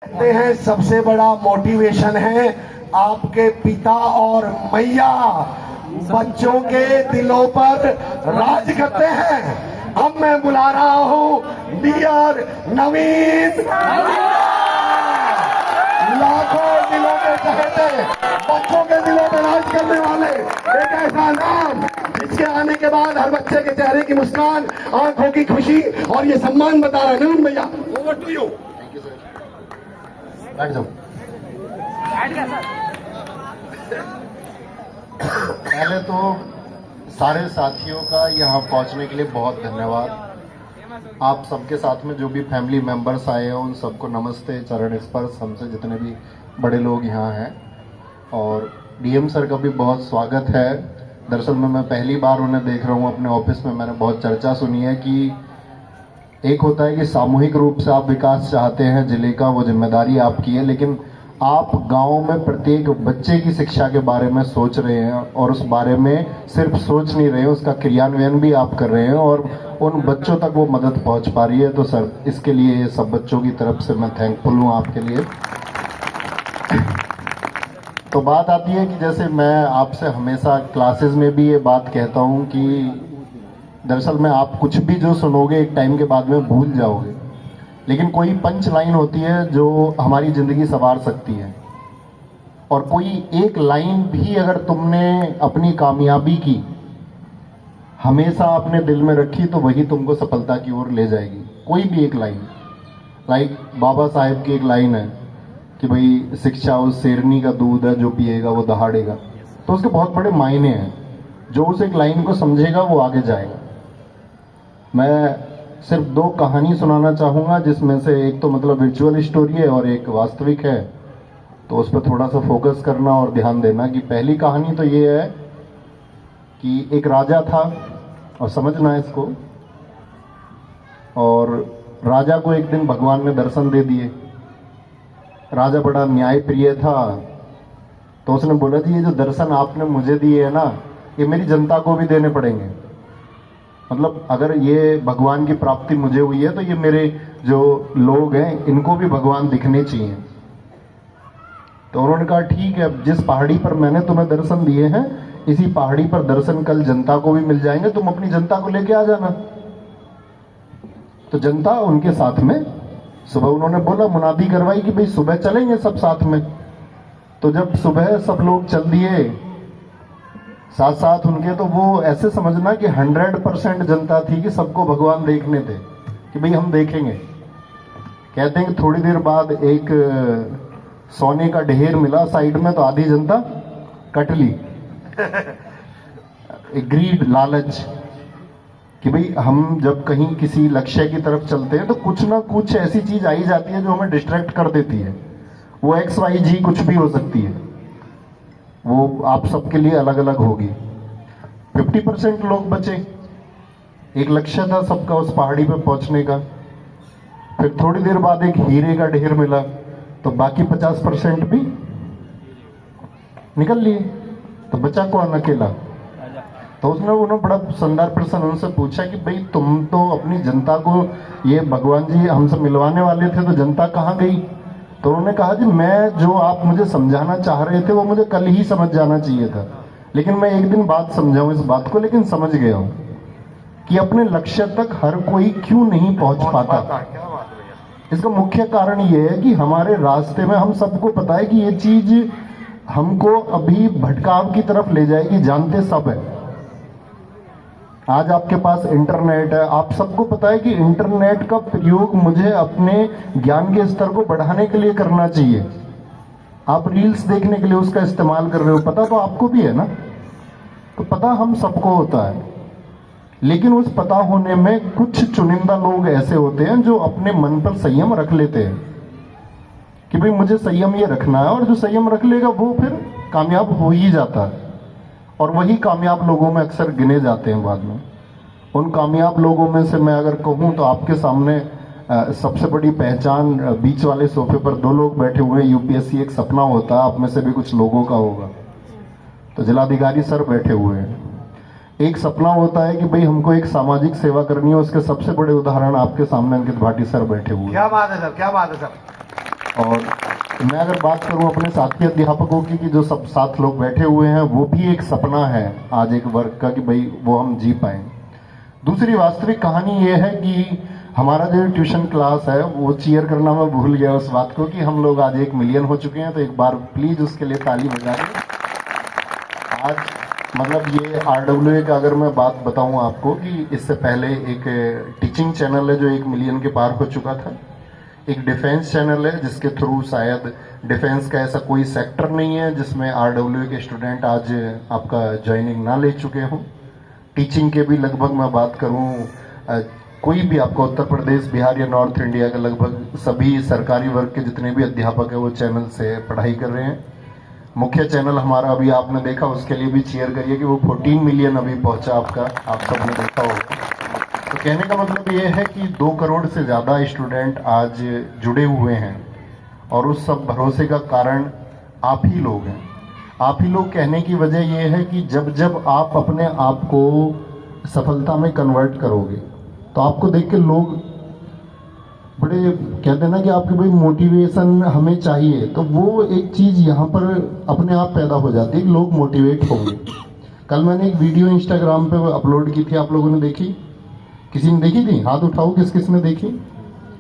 कहते हैं सबसे बड़ा मोटिवेशन है आपके पिता और मैया बच्चों के दिलों पर राज करते हैं। अब मैं बुला रहा हूं डियर नवीन, लाखों दिलों में चहेते बच्चों के दिलों में राज करने वाले एक ऐसा नाम जिसके आने के बाद हर बच्चे के चेहरे की मुस्कान, आंखों की खुशी और ये सम्मान बता रहा है। नवीन भैया, ओवर टू यू। बैठ जाओ। पहले तो सारे साथियों का यहाँ पहुँचने के लिए बहुत धन्यवाद। आप सबके साथ में जो भी फैमिली मेंबर्स आए हैं उन सबको नमस्ते, चरण स्पर्श, हमसे जितने भी बड़े लोग यहाँ हैं। और डीएम सर का भी बहुत स्वागत है। दरअसल मैं पहली बार उन्हें देख रहा हूँ अपने ऑफिस में। मैंने बहुत चर्चा सुनी है कि एक होता है कि सामूहिक रूप से आप विकास चाहते हैं जिले का, वो जिम्मेदारी आपकी है, लेकिन आप गांव में प्रत्येक बच्चे की शिक्षा के बारे में सोच रहे हैं और उस बारे में सिर्फ सोच नहीं रहे हैं, उसका क्रियान्वयन भी आप कर रहे हैं और उन बच्चों तक वो मदद पहुंच पा रही है। तो सर, इसके लिए सब बच्चों की तरफ से मैं थैंकफुल हूँ आपके लिए। तो बात आती है कि जैसे मैं आपसे हमेशा क्लासेस में भी ये बात कहता हूँ कि दरअसल में आप कुछ भी जो सुनोगे एक टाइम के बाद में भूल जाओगे, लेकिन कोई पंच लाइन होती है जो हमारी जिंदगी संवार सकती है। और कोई एक लाइन भी अगर तुमने अपनी कामयाबी की हमेशा अपने दिल में रखी तो वही तुमको सफलता की ओर ले जाएगी। कोई भी एक लाइन, लाइक बाबा साहेब की एक लाइन है कि भाई शिक्षा उस शेरनी का दूध है जो पिएगा वो दहाड़ेगा। तो उसके बहुत बड़े मायने हैं। जो उस एक लाइन को समझेगा वो आगे जाएगा। मैं सिर्फ दो कहानी सुनाना चाहूँगा, जिसमें से एक तो मतलब विजुअल स्टोरी है और एक वास्तविक है। तो उस पर थोड़ा सा फोकस करना और ध्यान देना कि पहली कहानी तो ये है कि एक राजा था, और समझना है इसको। और राजा को एक दिन भगवान ने दर्शन दे दिए। राजा बड़ा न्यायप्रिय था, तो उसने बोला जी ये जो दर्शन आपने मुझे दिए है ना, ये मेरी जनता को भी देने पड़ेंगे। मतलब अगर ये भगवान की प्राप्ति मुझे हुई है तो ये मेरे जो लोग हैं इनको भी भगवान दिखने चाहिए। तो उन्होंने कहा ठीक है, जिस पहाड़ी पर मैंने तुम्हें दर्शन दिए हैं इसी पहाड़ी पर दर्शन कल जनता को भी मिल जाएंगे, तुम अपनी जनता को लेके आ जाना। तो जनता उनके साथ में सुबह उन्होंने बोला, मुनादी करवाई कि भाई सुबह चलेंगे सब साथ में। तो जब सुबह सब लोग चल दिए साथ साथ उनके, तो वो ऐसे समझना कि 100% जनता थी कि सबको भगवान देखने थे कि भाई हम देखेंगे। कहते हैं कि थोड़ी देर बाद एक सोने का ढेर मिला साइड में, तो आधी जनता कट ली। एक ग्रीड, लालच कि भाई हम जब कहीं किसी लक्ष्य की तरफ चलते हैं तो कुछ ना कुछ ऐसी चीज आई जाती है जो हमें डिस्ट्रैक्ट कर देती है। वो XYZ कुछ भी हो सकती है, वो आप सबके लिए अलग अलग होगी। 50% लोग बचे। एक लक्ष्य था सबका उस पहाड़ी पे पहुंचने का। फिर थोड़ी देर बाद एक हीरे का ढेर मिला, तो बाकी 50% भी निकल लिए। तो बचा कौन? अकेला। तो उसने उन्होंने बड़ा शानदार प्रश्न उनसे पूछा कि भाई तुम तो अपनी जनता को, ये भगवान जी हमसे मिलवाने वाले थे, तो जनता कहाँ गई? तो उन्होंने कहा जी मैं जो आप मुझे समझाना चाह रहे थे वो मुझे कल ही समझ जाना चाहिए था, लेकिन मैं एक दिन बाद समझाऊं इस बात को, लेकिन समझ गया हूं कि अपने लक्ष्य तक हर कोई क्यों नहीं पहुंच पाता। इसका मुख्य कारण ये है कि हमारे रास्ते में हम सबको पता है कि ये चीज हमको अभी भटकाव की तरफ ले जाएगी, जानते सब है। आज आपके पास इंटरनेट है, आप सबको पता है कि इंटरनेट का प्रयोग मुझे अपने ज्ञान के स्तर को बढ़ाने के लिए करना चाहिए। आप रील्स देखने के लिए उसका इस्तेमाल कर रहे हो, पता तो आपको भी है ना। तो पता हम सबको होता है, लेकिन उस पता होने में कुछ चुनिंदा लोग ऐसे होते हैं जो अपने मन पर संयम रख लेते हैं कि भाई मुझे संयम ये रखना है, और जो संयम रख लेगा वो फिर कामयाब हो ही जाता है। और वही कामयाब लोगों में अक्सर गिने जाते हैं बाद में। उन कामयाब लोगों में से मैं अगर कहूँ तो आपके सामने सबसे बड़ी पहचान, बीच वाले सोफे पर दो लोग बैठे हुए हैं। यूपीएससी एक सपना होता है, आप में से भी कुछ लोगों का होगा। तो जिलाधिकारी सर बैठे हुए हैं। एक सपना होता है कि भाई हमको एक सामाजिक सेवा करनी है, उसके सबसे बड़े उदाहरण आपके सामने अंकित भाटी सर बैठे हुए हैं। क्या बात है सर, क्या बात है सर। और मैं अगर बात करूं अपने साथी अध्यापकों की कि जो सब 7 लोग बैठे हुए हैं, वो भी एक सपना है आज एक वर्ग का कि भाई वो हम जी पाए। दूसरी वास्तविक कहानी ये है कि हमारा जो ट्यूशन क्लास है वो चीयर करना मैं भूल गया उस बात को कि हम लोग आज 1 मिलियन हो चुके हैं, तो एक बार प्लीज उसके लिए ताली बजा दें। आज मतलब ये RWA का अगर मैं बात बताऊं आपको कि इससे पहले एक टीचिंग चैनल है जो 1 मिलियन के पार हो चुका था, एक डिफेंस चैनल है जिसके थ्रू शायद डिफेंस का ऐसा कोई सेक्टर नहीं है जिसमें RWA के स्टूडेंट आज आपका ज्वाइनिंग ना ले चुके हों। टीचिंग के भी लगभग मैं बात करूं कोई भी आपको उत्तर प्रदेश, बिहार या नॉर्थ इंडिया का लगभग सभी सरकारी वर्ग के जितने भी अध्यापक है वो चैनल से पढ़ाई कर रहे हैं। मुख्य चैनल हमारा अभी आपने देखा, उसके लिए भी चीयर करिए कि वो 14 मिलियन अभी पहुंचा आपका, आप सबने देखा होगा। तो कहने का मतलब ये है कि 2 करोड़ से ज़्यादा स्टूडेंट आज जुड़े हुए हैं और उस सब भरोसे का कारण आप ही लोग हैं। आप ही लोग कहने की वजह ये है कि जब जब आप अपने आप को सफलता में कन्वर्ट करोगे तो आपको देख के लोग बड़े कहते हैं ना कि आपके भाई मोटिवेशन हमें चाहिए, तो वो एक चीज़ यहाँ पर अपने आप पैदा हो जाती है कि लोग मोटिवेट होंगे। कल मैंने एक वीडियो इंस्टाग्राम पे अपलोड की थी, आप लोगों ने देखी? किसी ने देखी थी? हाथ उठाओ किस किस ने देखी।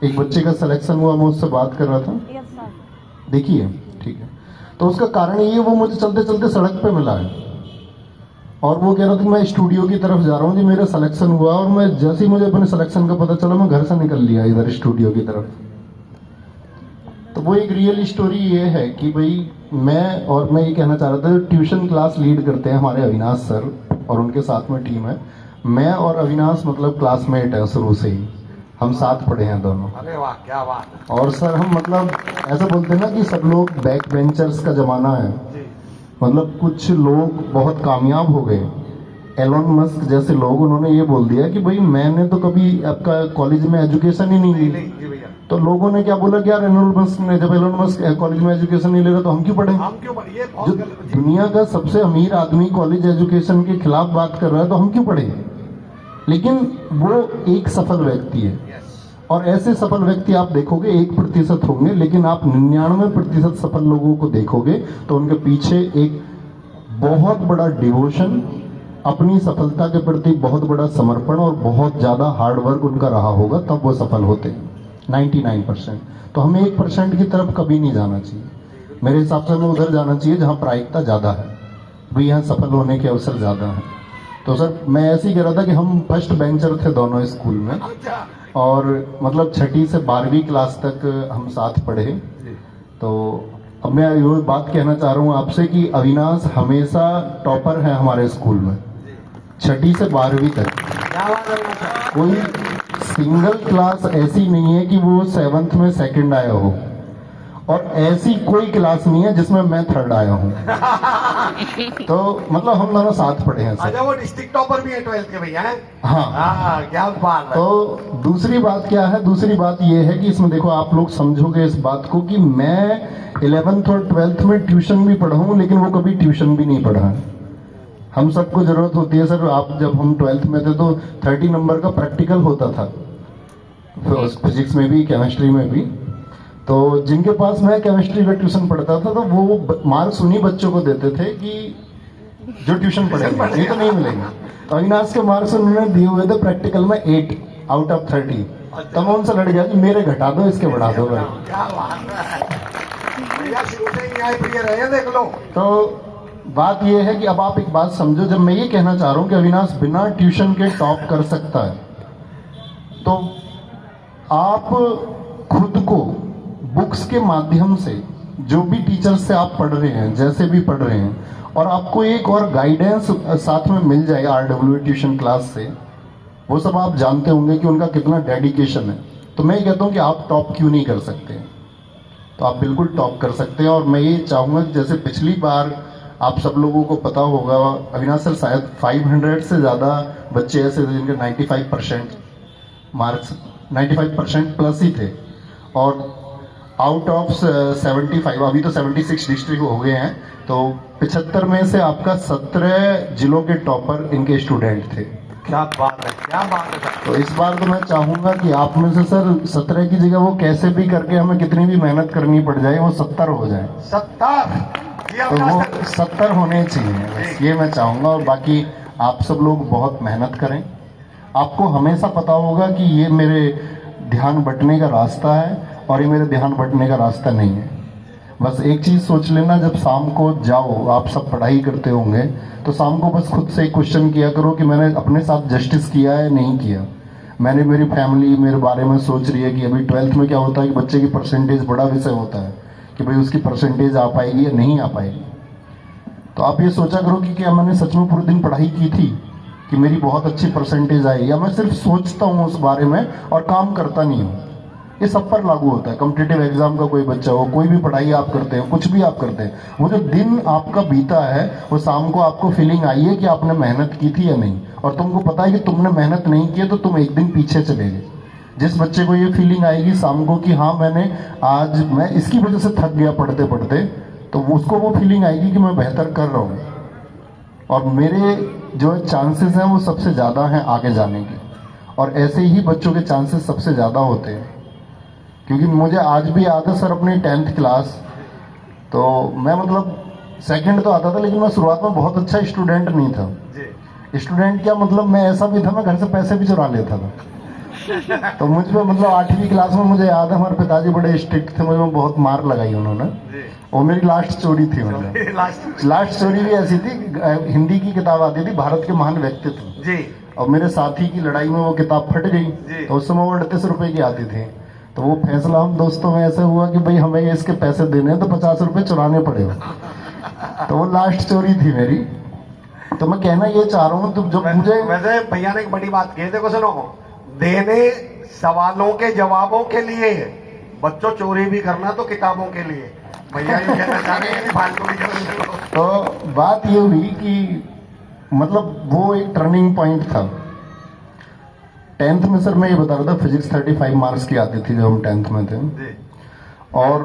एक बच्चे का सिलेक्शन हुआ, मैं उससे बात कर रहा था, देखिए, ठीक है। तो उसका कारण ये, वो मुझे चलते चलते सड़क पे मिला है और वो कह रहा था मैं स्टूडियो की तरफ जा रहा हूँ जी, मेरा सिलेक्शन हुआ, और मैं जैसे ही मुझे अपने सिलेक्शन का पता चला मैं घर से निकल लिया इधर स्टूडियो की तरफ। तो वो एक रियल स्टोरी ये है कि भाई मैं ये कहना चाह रहा था, ट्यूशन क्लास लीड करते हैं हमारे अविनाश सर और उनके साथ में टीम है। मैं और अविनाश मतलब क्लासमेट है शुरू से ही, हम साथ पढ़े हैं दोनों। अरे वाह, क्या बात। और सर हम मतलब ऐसा बोलते हैं ना कि सब लोग बैक बेंचर्स का जमाना है, मतलब कुछ लोग बहुत कामयाब हो गए, एलोन मस्क जैसे लोग, उन्होंने ये बोल दिया कि भाई मैंने तो कभी आपका कॉलेज में एजुकेशन ही नहीं ली। तो लोगों ने क्या बोला कि यार जब एलोन मस्क कॉलेज में एजुकेशन नहीं ले रहा तो हम क्यों पढ़े? जो दुनिया का सबसे अमीर आदमी कॉलेज एजुकेशन के खिलाफ बात कर रहा है तो हम क्यों पढ़े? लेकिन वो एक सफल व्यक्ति है और ऐसे सफल व्यक्ति आप देखोगे 1% होंगे, लेकिन आप 99% सफल लोगों को देखोगे तो उनके पीछे एक बहुत बड़ा डिवोशन, अपनी सफलता के प्रति बहुत बड़ा समर्पण और बहुत ज्यादा हार्ड वर्क उनका रहा होगा, तब वो सफल होते हैं 99%। तो हमें 1% की तरफ कभी नहीं जाना चाहिए। मेरे हिसाब से हमें उधर जाना चाहिए जहाँ प्रायिकता ज्यादा है, भाई यहाँ सफल होने के अवसर ज्यादा है। तो सर मैं ऐसे ही कह रहा था कि हम फर्स्ट बेंचर थे दोनों स्कूल में, और मतलब 6ठी से 12वीं क्लास तक हम साथ पढ़े। तो अब मैं ये बात कहना चाह रहा हूँ आपसे कि अविनाश हमेशा टॉपर है हमारे स्कूल में, 6ठी से 12वीं तक। कोई सिंगल क्लास ऐसी नहीं है कि वो 7th में सेकंड आया हो, और ऐसी कोई क्लास नहीं है जिसमें मैं 3rd आया हूँ। तो मतलब हम दोनों साथ पढ़े हैं सर। अच्छा, वो डिस्ट्रिक्ट टॉपर भी है 12th के भैया? हाँ, क्या बात है। तो दूसरी बात क्या है? दूसरी बात ये है कि इसमें देखो आप लोग समझोगे इस बात को कि मैं 11th और 12th में ट्यूशन भी पढ़ा हूँ, लेकिन वो कभी ट्यूशन भी नहीं पढ़ा। हम सबको जरूरत होती है सर, आप जब हम 12th में थे तो 30 नंबर का प्रैक्टिकल होता था, फिजिक्स में भी केमिस्ट्री में भी। तो जिनके पास मैं केमिस्ट्री का ट्यूशन पढ़ता था तो वो मार्क्स उन्हीं बच्चों को देते थे कि जो ट्यूशन पढ़ेंगे, नहीं तो नहीं मिलेंगे। तो अविनाश के मार्क्स उन्होंने दिए हुए थे प्रैक्टिकल में 8 आउट ऑफ 30। तब मैं उनसे लड़ गया कि मेरे घटा दो, इसके बढ़ा दो भाई। देख लो। तो बात ये है कि अब आप एक बात समझो, जब मैं ये कहना चाह रहा हूँ कि अविनाश बिना ट्यूशन के टॉप कर सकता है, तो आप खुद को बुक्स के माध्यम से, जो भी टीचर से आप पढ़ रहे हैं, जैसे भी पढ़ रहे हैं, और आपको एक और गाइडेंस साथ में मिल जाएगा RWA ट्यूशन क्लास से, वो सब आप जानते होंगे कि उनका कितना डेडिकेशन है। तो मैं ये कहता हूँ कि आप टॉप क्यों नहीं कर सकते? तो आप बिल्कुल टॉप कर सकते हैं। और मैं ये चाहूँगा कि जैसे पिछली बार आप सब लोगों को पता होगा, अविनाश सर शायद 500 से ज़्यादा बच्चे ऐसे थे जिनके 95% मार्क्स 95% प्लस ही थे, और आउट ऑफ 75, अभी तो 76 डिस्ट्रिक्ट हो गए हैं, तो 75 में से आपका 17 जिलों के टॉपर इनके स्टूडेंट थे। क्या बात है, क्या बात है सर। तो इस बार तो मैं चाहूंगा कि आप में से सर 17 की जगह वो कैसे भी करके हमें कितनी भी मेहनत करनी पड़ जाए वो 70 हो जाए, 70 ये तो वो अविनाश सर। 70 होने चाहिए, बस ये मैं चाहूंगा। और बाकी आप सब लोग बहुत मेहनत करें। आपको हमेशा पता होगा कि ये मेरे ध्यान बंटने का रास्ता है और ये मेरे ध्यान बंटने का रास्ता नहीं है। बस एक चीज सोच लेना, जब शाम को जाओ, आप सब पढ़ाई करते होंगे, तो शाम को बस खुद से एक क्वेश्चन किया करो कि मैंने अपने साथ जस्टिस किया है नहीं किया। मैंने, मेरी फैमिली मेरे बारे में सोच रही है कि अभी 12th में क्या होता है कि बच्चे की परसेंटेज बड़ा विषय होता है कि भाई उसकी परसेंटेज आ पाएगी या नहीं आ पाएगी। तो आप ये सोचा करो कि क्या मैंने सच में पूरे दिन पढ़ाई की थी कि मेरी बहुत अच्छी परसेंटेज आई, या मैं सिर्फ सोचता हूँ उस बारे में और काम करता नहीं हूँ। ये सब पर लागू होता है। कॉम्पिटिटिव एग्जाम का कोई बच्चा हो, कोई भी पढ़ाई आप करते हैं, कुछ भी आप करते हैं, वो जो दिन आपका बीता है वो शाम को आपको फीलिंग आई है कि आपने मेहनत की थी या नहीं, और तुमको पता है कि तुमने मेहनत नहीं की है तो तुम एक दिन पीछे चले गए। जिस बच्चे को ये फीलिंग आएगी शाम को कि हाँ आज मैं इसकी वजह से थक गया पढ़ते पढ़ते, तो उसको वो फीलिंग आएगी कि मैं बेहतर कर रहा हूँ और मेरे जो चांसेस हैं वो सबसे ज़्यादा हैं आगे जाने के। और ऐसे ही बच्चों के चांसेस सबसे ज़्यादा होते हैं। क्योंकि मुझे आज भी याद है सर अपनी 10th क्लास, तो मैं मतलब सेकंड तो आता था, लेकिन मैं शुरुआत में बहुत अच्छा स्टूडेंट नहीं था। स्टूडेंट क्या मतलब, मैं ऐसा भी था मैं घर से पैसे भी चुरा लेता था। तो मुझ पे मतलब 8वीं क्लास में मुझे याद है हमारे पिताजी बड़े स्ट्रिक्ट थे, मुझे बहुत मार लगाई उन्होंने। और मेरी लास्ट चोरी थी, मतलब लास्ट चोरी भी ऐसी थी, हिंदी की किताब आती थी भारत के महान व्यक्तित्व जी, और मेरे साथी की लड़ाई में वो किताब फट गई, तो उस समय वो 38 रुपए की आती थी। तो वो फैसला हम दोस्तों में ऐसा हुआ कि भाई हमें इसके पैसे देने हैं तो 50 रुपए चुराने पड़े। तो वो लास्ट चोरी थी मेरी। तो मैं कहना ये चाह रहा हूँ, तो जो मुझे वैसे भैया ने एक बड़ी बात की, देखो सुनो, देने सवालों के जवाबों के लिए, बच्चों चोरी भी करना तो किताबों के लिए। भैया ये कहना चाह रहे हैं कि फालतू की चोरी करो। तो बात ये हुई कि मतलब वो एक टर्निंग पॉइंट था। 10th में सर मैं ये बता रहा था, फिजिक्स 35 मार्क्स की आती थी जब हम 10th में थे। और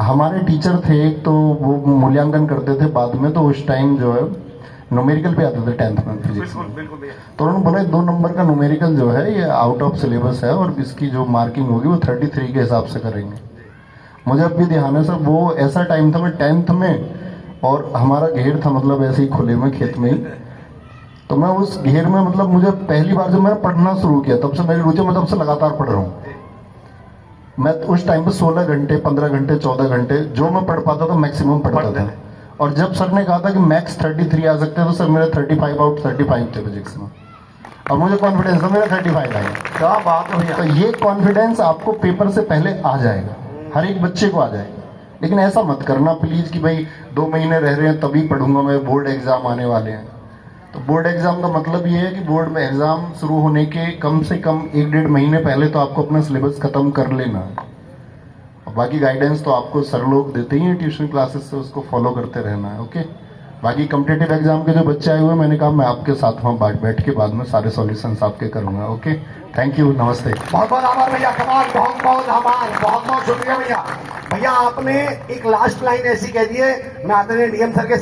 हमारे टीचर थे एक, तो वो मूल्यांकन करते थे बाद में, तो उस टाइम जो है न्यूमेरिकल पे आते थे 10th में फिजिक्स में। तो उन्होंने बोला 2 नंबर का न्यूमेरिकल जो है ये आउट ऑफ सिलेबस है और इसकी जो मार्किंग होगी वो 33 के हिसाब से करेंगे। मुझे अब भी ध्यान है सर, वो ऐसा टाइम था मैं 10th में, और हमारा घेर था मतलब ऐसे ही खुले में खेत में ही। तो मैं उस घेर में मतलब मुझे पहली बार जब मैंने पढ़ना शुरू किया तब से मेरी रुचि, मैं तब से लगातार पढ़ रहा हूँ। मैं उस टाइम पे 16 घंटे 15 घंटे 14 घंटे जो मैं पढ़ पाता था मैक्सिमम पढ़ता था। और जब सर ने कहा था कि मैक्स 33 आ सकते हैं, तो सर मेरे 35 आउट 35 थे फिजिक्स में, और मुझे कॉन्फिडेंस था मेरा 35 आएगा। क्या बात है। तो ये कॉन्फिडेंस आपको पेपर से पहले आ जाएगा, हर एक बच्चे को आ जाएगा। लेकिन ऐसा मत करना प्लीज कि भाई 2 महीने रह रहे हैं तभी पढ़ूंगा मैं, बोर्ड एग्जाम आने वाले हैं। तो बोर्ड एग्जाम का मतलब ये है कि बोर्ड में एग्जाम शुरू होने के कम से कम 1-1.5 महीने पहले तो आपको अपना सिलेबस खत्म कर लेना है। और बाकी गाइडेंस तो आपको सर लोग देते ही हैं ट्यूशन क्लासेस से, उसको फॉलो करते रहना है। ओके, बाकी कॉम्पिटिटिव एग्जाम के जो बच्चे आए हुए हैं, मैंने कहा मैं आपके साथ वहाँ बैठ के बाद में सारे सॉल्यूशंस आपके करूंगा। ओके, थैंक यू, नमस्ते। बहुत बहुत आभार भैया, कमाल, बहुत बहुत आभार, बहुत बहुत शुक्रिया भैया। भैया आपने एक लास्ट लाइन ऐसी कह दी है, मैं आदरणीय डीएम सर के